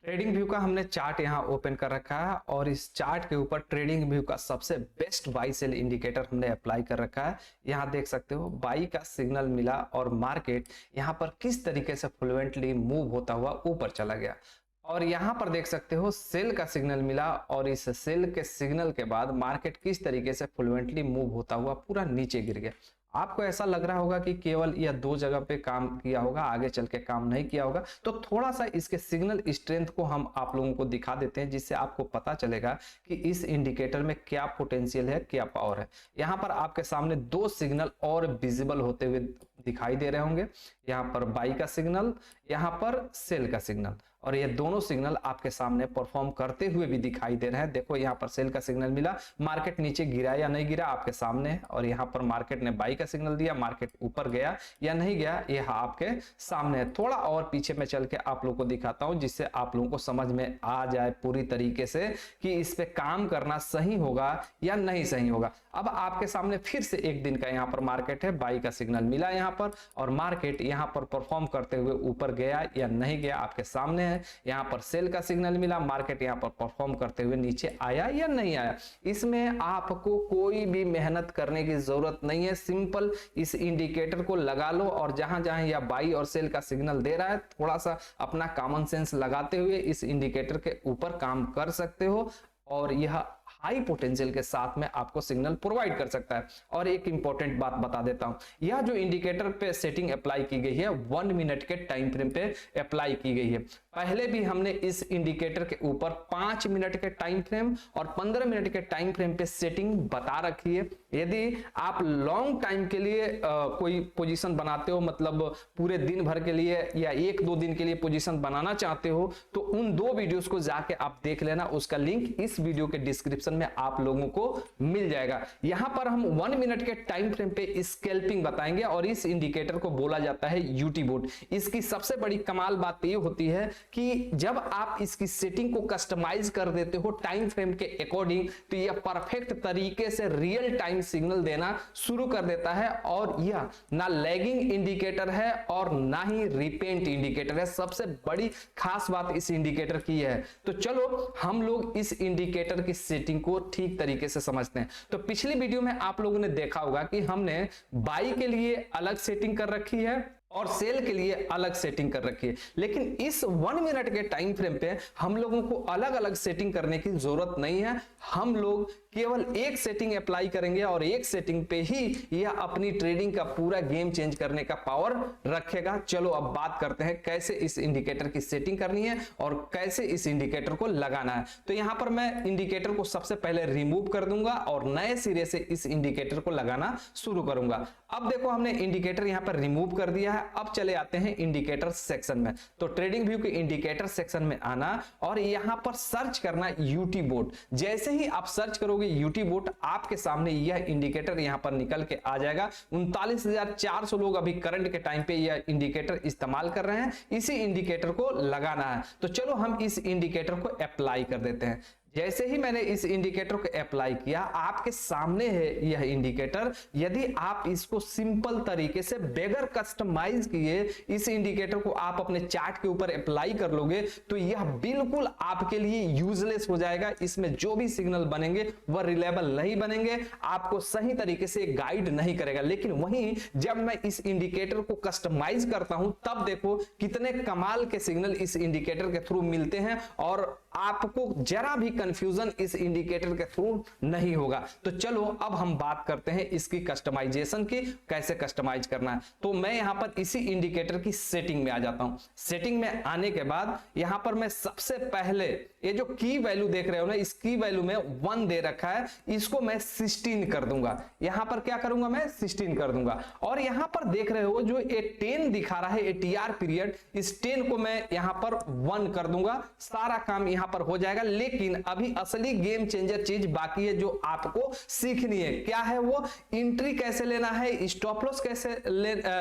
Trading view का हमने chart यहाँ ओपन कर रखा है और इस चार्ट के ऊपर ट्रेडिंग व्यू का सबसे बेस्ट बाई सेल इंडिकेटर हमने अप्लाई कर रखा है। यहाँ देख सकते हो बाई का सिग्नल मिला और मार्केट यहाँ पर किस तरीके से फ्लुएंटली मूव होता हुआ ऊपर चला गया। और यहाँ पर देख सकते हो सेल का सिग्नल मिला और इस सेल के सिग्नल के बाद मार्केट किस तरीके से फ्लुएंटली मूव होता हुआ पूरा नीचे गिर गया। आपको ऐसा लग रहा होगा कि केवल यह दो जगह पे काम किया होगा, आगे चल के काम नहीं किया होगा। तो थोड़ा सा इसके सिग्नल स्ट्रेंथ को हम आप लोगों को दिखा देते हैं, जिससे आपको पता चलेगा कि इस इंडिकेटर में क्या पोटेंशियल है, क्या पावर है। यहाँ पर आपके सामने दो सिग्नल और विजिबल होते हुए दिखाई दे रहे होंगे। यहाँ पर बाई का सिग्नल, यहाँ पर सेल का सिग्नल, और ये दोनों सिग्नल आपके सामने परफॉर्म करते हुए भी दिखाई दे रहे हैं। देखो यहाँ पर सेल का सिग्नल मिला, मार्केट नीचे गिरा या नहीं गिरा आपके सामने है, और यहाँ पर मार्केट ने बाई का सिग्नल दिया, मार्केट ऊपर गया या नहीं गया यह आपके सामने है। थोड़ा और पीछे में चल के आप लोगों को दिखाता हूं, जिससे आप लोगों को समझ में आ जाए पूरी तरीके से कि इस पे काम करना सही होगा या नहीं सही होगा। अब आपके सामने फिर से एक दिन का यहाँ पर मार्केट है, बाई का सिग्नल मिला यहाँ पर, और मार्केट यहाँ पर परफॉर्म करते हुए ऊपर गया या नहीं गया आपके सामने है। यहाँ पर सेल का सिग्नल मिला, मार्केट यहाँ पर परफॉर्म करते हुए नीचे आया या नहीं आया। इसमें आपको कोई भी मेहनत करने की जरूरत नहीं है, सिंपल इस इंडिकेटर को लगा लो और जहां जहां या बाई और सेल का सिग्नल दे रहा है थोड़ा सा अपना कॉमन सेंस लगाते हुए इस इंडिकेटर के ऊपर काम कर सकते हो, और यह हाई पोटेंशियल के साथ में आपको सिग्नल प्रोवाइड कर सकता है। और एक इंपॉर्टेंट बात बता देता हूं, यह जो इंडिकेटर पे सेटिंग अप्लाई की गई है 1 मिनट के टाइम फ्रेम पे अप्लाई की गई है। पहले भी हमने इस इंडिकेटर के ऊपर 5 मिनट के टाइम फ्रेम और 15 मिनट के टाइम फ्रेम पे सेटिंग बता रखी है। यदि आप लॉन्ग टाइम के लिए कोई पोजीशन बनाते हो, मतलब पूरे दिन भर के लिए या 1-2 दिन के लिए पोजीशन बनाना चाहते हो, तो उन दो वीडियोस को जाके आप देख लेना, उसका लिंक इस वीडियो के डिस्क्रिप्शन में आप लोगों को मिल जाएगा। यहां पर हम 1 मिनट के टाइम फ्रेम पे स्कैल्पिंग बताएंगे, और इस इंडिकेटर को बोला जाता है यूटी बोर्ड। इसकी सबसे बड़ी कमाल बात यह होती है कि जब आप इसकी सेटिंग को कस्टमाइज कर देते हो टाइम फ्रेम के अकॉर्डिंग, तो यह परफेक्ट तरीके से रियल टाइम सिग्नल देना शुरू कर देता है। और यह ना लैगिंग इंडिकेटर है और ना ही रिपेंट इंडिकेटर है। सबसे बड़ी खास बात इस इंडिकेटर की है। तो चलो हम लोग इस इंडिकेटर की सेटिंग को ठीक तरीके से समझते हैं। तो पिछली वीडियो में आप लोगों ने देखा होगा कि हमने बाई के लिए अलग सेटिंग कर रखी है और सेल के लिए अलग सेटिंग कर रखी है, लेकिन इस 1 मिनट के टाइम फ्रेम पे हम लोगों को अलग अलग सेटिंग करने की जरूरत नहीं है। हम लोग केवल एक सेटिंग अप्लाई करेंगे और एक सेटिंग पे ही यह अपनी ट्रेडिंग का पूरा गेम चेंज करने का पावर रखेगा। चलो अब बात करते हैं कैसे इस इंडिकेटर की सेटिंग करनी है और कैसे इस इंडिकेटर को लगाना है। तो यहां पर मैं इंडिकेटर को सबसे पहले रिमूव कर दूंगा और नए सिरे से इस इंडिकेटर को लगाना शुरू करूंगा। अब देखो हमने इंडिकेटर यहां पर रिमूव कर दिया है। अब चले आते हैं इंडिकेटर सेक्शन में। तो ट्रेडिंग व्यू के इंडिकेटर सेक्शन में आना और यहां पर सर्च करना यूटी बोर्ड। जैसे ही आप सर्च करोगे यूटी बोर्ड, आपके सामने यह इंडिकेटर यहां पर निकल के आ जाएगा। 39,400 लोग अभी करंट के टाइम पे यह इंडिकेटर इस्तेमाल कर रहे हैं। इसी इंडिकेटर को लगाना है। तो चलो हम इस इंडिकेटर को अप्लाई कर देते हैं। जैसे ही मैंने इस इंडिकेटर को अप्लाई किया, आपके सामने है यह इंडिकेटर। यदि आप इसको सिंपल तरीके से बगैर कस्टमाइज किए इस इंडिकेटर को आप अपने चार्ट के ऊपर अप्लाई कर लोगे, तो यह बिल्कुल आपके लिए यूजलेस हो जाएगा। इसमें जो भी सिग्नल बनेंगे वह रिलायबल नहीं बनेंगे, आपको सही तरीके से गाइड नहीं करेगा। लेकिन वहीं जब मैं इस इंडिकेटर को कस्टमाइज करता हूं, तब देखो कितने कमाल के सिग्नल इस इंडिकेटर के थ्रू मिलते हैं और आपको जरा भी कंफ्यूजन इस इंडिकेटर के थ्रू नहीं होगा। तो चलो अब हम बात करते हैं इसकी कस्टमाइजेशन की, कैसे कस्टमाइज करना है। तो मैं यहां पर इसी इंडिकेटर की सेटिंग में आ जाता हूं। सेटिंग में आने के बाद यहां पर मैं सबसे पहले ये जो की वैल्यू देख रहे हो ना, इस की वैल्यू में 1 दे रखा है, इसको मैं 16 कर दूंगा। यहां पर क्या करूंगा मैं 16 कर दूंगा। और यहां पर देख रहे हो जो ये 10 दिखा रहा है एटीआर पीरियड, इस 10 को मैं यहां पर 1 कर दूंगा। सारा काम यहां पर हो जाएगा। लेकिन अब अभी असली गेम चेंजर चीज बाकी है जो आपको सीखनी है। क्या है वो? एंट्री कैसे लेना है, स्टॉप लॉस कैसे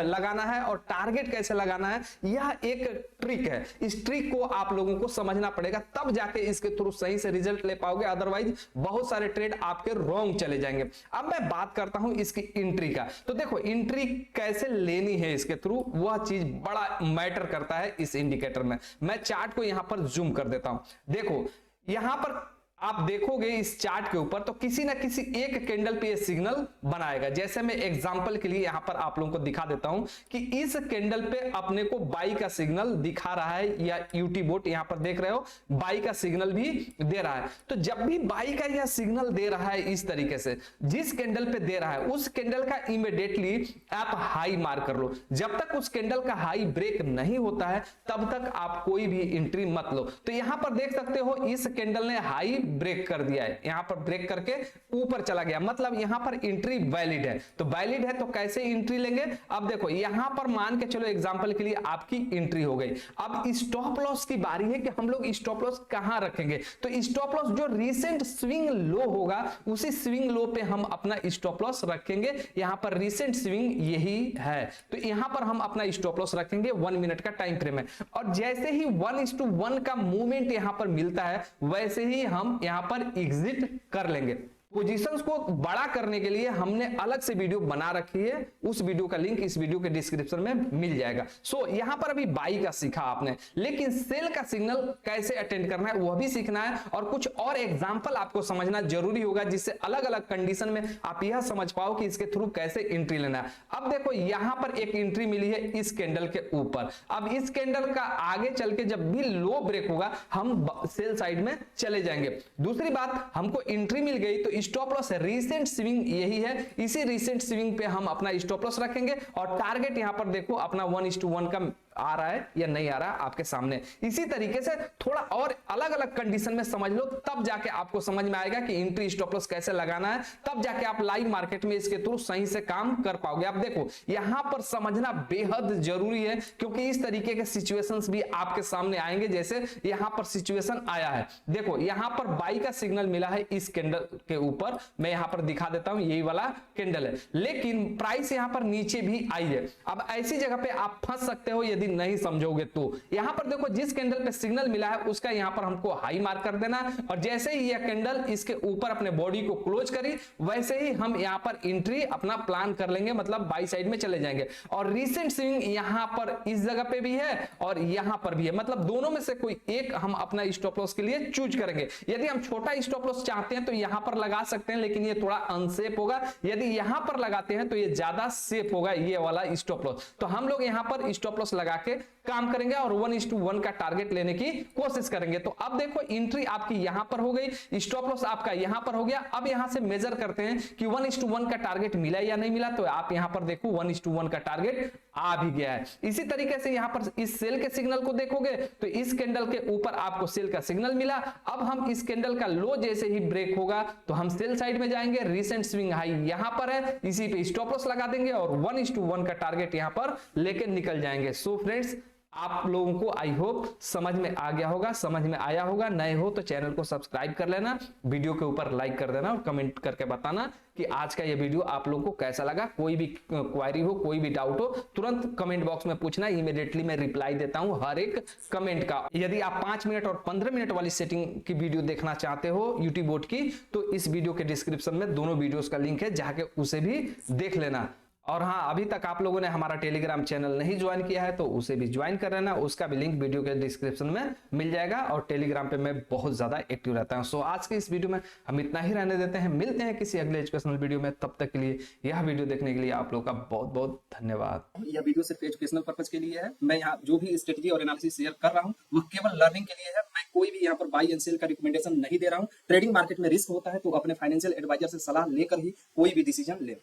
लगाना है और टारगेट कैसे लगाना है। यह एक ट्रिक है, इस ट्रिक को आप लोगों को समझना पड़ेगा, तब जाके इसके थ्रू सही से रिजल्ट ले पाओगे, अदरवाइज बहुत सारे ट्रेड आपके रॉन्ग चले जाएंगे। अब मैं बात करता हूं इसकी एंट्री का। तो देखो एंट्री कैसे लेनी है इसके थ्रू, वह चीज बड़ा मैटर करता है इस इंडिकेटर में। मैं चार्ट को यहां पर जूम कर देता हूं। देखो यहां पर आप देखोगे इस चार्ट के ऊपर तो किसी ना किसी एक कैंडल पे ये सिग्नल बनाएगा। जैसे मैं एग्जांपल के लिए यहां पर आप लोगों को दिखा देता हूं कि इस कैंडल पे अपने को बाई का सिग्नल दिखा रहा है, या यूटी बोट यहां पर देख रहे हो बाई का सिग्नल भी दे रहा है। तो जब भी बाई का यह सिग्नल दे रहा है इस तरीके से, जिस कैंडल पे दे रहा है उस कैंडल का इमीडिएटली आप हाई मार्क कर लो। जब तक उस कैंडल का हाई ब्रेक नहीं होता है तब तक आप कोई भी एंट्री मत लो। तो यहां पर देख सकते हो इस कैंडल ने हाई ब्रेक कर दिया है, यहां पर ब्रेक करके ऊपर चला गया, मतलब यहां पर एंट्री वैलिड है। तो वैलिड है तो कैसे एंट्री लेंगे? अब देखो यहां पर मान के चलो एग्जांपल के लिए आपकी एंट्री हो गई। अब स्टॉप लॉस की बारी है कि हम लोग स्टॉप लॉस कहां रखेंगे। तो स्टॉप लॉस जो रिसेंट स्विंग लो होगा उसी स्विंग लो पे हम अपना स्टॉप लॉस रखेंगे। यहां पर रिसेंट स्विंग यही है, तो यहां पर हम अपना स्टॉप लॉस रखेंगे 1 मिनट का टाइम फ्रेम है। और जैसे ही 1:1 का मूवमेंट यहां पर मिलता है वैसे ही हम यहां पर एग्जिट कर लेंगे। पोजीशंस को बड़ा करने के लिए हमने अलग से वीडियो बना रखी है, उस वीडियो का लिंक इस वीडियो के डिस्क्रिप्शन में मिल जाएगा। सो यहां पर अभी बाई का सीखा आपने, लेकिन सेल का सिग्नल कैसे अटेंड करना है वह भी सीखना है, और कुछ और एग्जांपल आपको समझना जरूरी होगा जिससे अलग अलग कंडीशन में आप यह समझ पाओ कि इसके थ्रू कैसे एंट्री लेना है। अब देखो यहां पर एक एंट्री मिली है इस कैंडल के ऊपर। अब इस कैंडल का आगे चल के जब भी लो ब्रेक होगा हम सेल साइड में चले जाएंगे। दूसरी बात, हमको एंट्री मिल गई तो स्टॉप लॉस रिसेंट स्विंग यही है, इसी रिसेंट स्विंग पे हम अपना स्टॉप लॉस रखेंगे। और टारगेट यहां पर देखो अपना 1:1 का आ रहा है या नहीं आ रहा है आपके सामने। इसी तरीके से थोड़ा और अलग अलग कंडीशन में समझ लो, तब जाके आपको समझ में आएगा कि एंट्री स्टॉप लॉस कैसे लगाना है, तब जाके आप लाइव मार्केट में इसके थ्रू सही से काम कर पाओगे। आप देखो यहां पर समझना बेहद जरूरी है, क्योंकि इस तरीके के सिचुएशंस भी आपके सामने आएंगे जैसे यहां पर सिचुएशन आया है। देखो यहां पर बाई का सिग्नल मिला है इस कैंडल के ऊपर, मैं यहां पर दिखा देता हूं, यही वाला कैंडल है, लेकिन प्राइस यहां पर नीचे भी आई है। अब ऐसी जगह पे आप फंस सकते हो यदि नहीं समझोगे तो। यहां पर देखो जिस कैंडल पे सिग्नल मिला है उसका यहां पर हमको हाई मार्क कर देना, और जैसे ही यह कैंडल इसके ऊपर अपने बॉडी को क्लोज करी वैसे ही हम यहां पर एंट्री अपना प्लान कर लेंगे, मतलब बाई साइड में चले जाएंगे। और रिसेंट स्विंग यहां पर इस जगह पे भी है और यहां पर भी है, मतलब दोनों में से कोई एक हम अपना स्टॉप लॉस के लिए चूज करेंगे। यदि हम छोटा स्टॉप लॉस चाहते हैं तो यहां पर लगा सकते हैं, लेकिन ये थोड़ा अनसेफ होगा। यदि यहां पर लगाते हैं तो ये ज्यादा सेफ होगा, ये वाला स्टॉप लॉस। तो हम लोग यहां पर स्टॉप लॉस लगा के काम करेंगे और 1:1 का टारगेट लेने की कोशिश करेंगे। तो अब देखो एंट्री आपकी यहां पर हो गई, स्टॉप लॉस आपका यहां पर हो गया। अब यहां से मेजर करते हैं कि 1:1 का टारगेट मिला या नहीं मिला। तो आप यहां पर देखो 1:1 का टारगेट आ भी गया है। इसी तरीके से यहां पर इस सेल के सिग्नल को देखोगे तो इस कैंडल के ऊपर आपको सेल का सिग्नल मिला। अब हम इस कैंडल का लो जैसे ही ब्रेक होगा तो हम सेल साइड में जाएंगे, रिसेंट स्विंग हाई यहां पर है, इसी पे स्टॉप लॉस लगा देंगे और 1:1 का टारगेट यहां पर लेके निकल जाएंगे। सो फ्रेंड्स आप लोगों को आई होप समझ में आ गया होगा, समझ में आया होगा। नए हो तो चैनल को सब्सक्राइब कर लेना, वीडियो के ऊपर लाइक कर देना और कमेंट करके बताना कि आज का ये वीडियो आप लोगों को कैसा लगा। कोई भी क्वेरी हो, कोई भी डाउट हो, तुरंत कमेंट बॉक्स में पूछना, इमीडिएटली मैं रिप्लाई देता हूं हर एक कमेंट का। यदि आप 5 मिनट और 15 मिनट वाली सेटिंग की वीडियो देखना चाहते हो यूट्यूब बोट की, तो इस वीडियो के डिस्क्रिप्शन में दोनों वीडियोस का लिंक है, जाके उसे भी देख लेना। और हाँ, अभी तक आप लोगों ने हमारा टेलीग्राम चैनल नहीं ज्वाइन किया है तो उसे भी ज्वाइन कर लेना, उसका भी लिंक वीडियो के डिस्क्रिप्शन में मिल जाएगा। और टेलीग्राम पे मैं बहुत ज्यादा एक्टिव रहता हूँ। सो आज के इस वीडियो में हम इतना ही रहने देते हैं, मिलते हैं किसी अगले एजुकेशनल वीडियो में। तब तक के लिए यह वीडियो देखने के लिए आप लोगों का बहुत बहुत धन्यवाद। यह वीडियो सिर्फ एजुकेशनल पर्पज के लिए है। मैं यहाँ जो भी स्ट्रेटजी और एनालिसिस शेयर कर रहा हूँ वो केवल लर्निंग के लिए है। मैं कोई भी यहाँ पर बाई एंड सेल का रिकमेंडेशन नहीं दे रहा हूँ। ट्रेडिंग मार्केट में रिस्क होता है तो अपने फाइनेंशियल एडवाइजर से सलाह लेकर ही कोई भी डिसीजन ले।